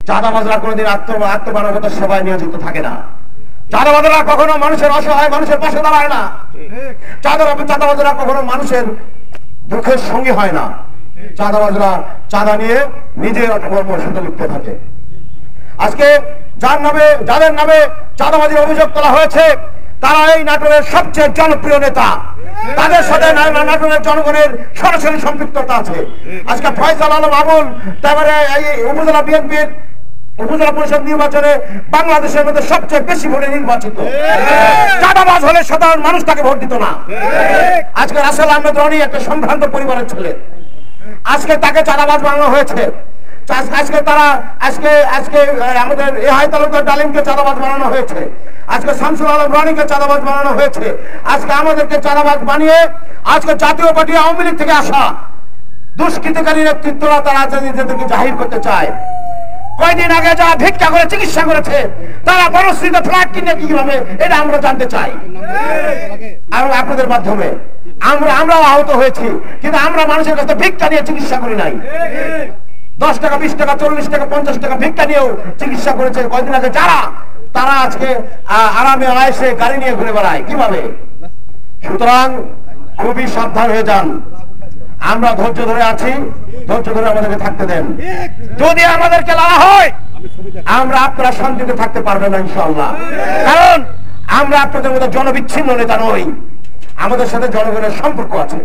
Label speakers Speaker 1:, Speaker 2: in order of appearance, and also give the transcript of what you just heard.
Speaker 1: চাঁদাবাজরা কোনোদিন আত্মমানবতার সেবায় নিয়োজিত থাকে না। চাঁদাবাজরা কখনো মানুষের অসহায় মানুষের পাশে দাঁড়ায় না। চাঁদাবাজরা কখনো মানুষের দুঃখের সঙ্গী হয় না। চাঁদাবাজরা চাঁদা নিয়ে নিজের কর্মসূচিতে লিপ্ত থাকে। আজকে যাদের নামে চাঁদাবাজির অভিযোগ তোলা হয়েছে তারা এই নাটোরের সবচেয়ে জনপ্রিয় নেতা। তাদের সাথে নাটোরের জনগণের সরাসরি সম্পৃক্ততা আছে। আজকে ফয়সাল আলম আবুল তারপরে এই উপজেলা বিএনপির উপজেলা পরিষদ নির্বাচনে বাংলাদেশের মধ্যে সবচেয়ে বেশি ভোটে নির্বাচিত। চাঁদাবাজ হলে সাধারণ মানুষ তাকে ভোট দিত না। আজকে রাসেল আহমেদ রনি একটা সম্ভ্রান্ত পরিবারের ছেলে, আজকে তাকে চাঁদাবাজ বানানো হয়েছে। আজকে আমাদের এহাই তালুকদার ডালিমকে চাঁদাবাজ বানানো হয়েছে। আজকে শামসুল আলম রনিকে চাঁদাবাজ বানানো হয়েছে। আজকে আমাদেরকে চাঁদাবাজ বানিয়ে আজকে জাতীয় পার্টি আওয়ামী লীগ থেকে আসা দুষ্কৃতিকারী নেতৃত্বরা তারা নিজেদেরকে জাহির করতে চায়। কয়দিন আগে যারা ভিক্ষা করে চিকিৎসা করেছে তারা বনশ্রীতে ফ্ল্যাট কিনে কিভাবে এটা আমরা জানতে চাই। আর আপনাদের মাধ্যমে আমরাও আহত হয়েছি, কিন্তু আমরা মানুষের কাছে ভিক্ষা নিয়ে চিকিৎসা করি নাই। 10 টাকা 20 টাকা 40 টাকা 50 টাকা ভিক্ষা নিয়েও চিকিৎসা করেছে কয়দিন আগে যারা, তারা আজকে আরামে আয়েসে গাড়ি নিয়ে ঘুরে বেড়ায় কিভাবে। সুতরাং খুবই সাবধান হয়ে যান। আমরা ধৈর্য ধরে আছি, ধৈর্য ধরে আমাদেরকে থাকতে দেন। যদি আমাদেরকে লড়া হয় আমরা আপনারা শান্তিতে থাকতে পারবেন না ইনশাআল্লাহ। কারণ আমরা আপনাদের মতো জনবিচ্ছিন্ন নেতা নই, আমাদের সাথে জনগণের সম্পর্ক আছে।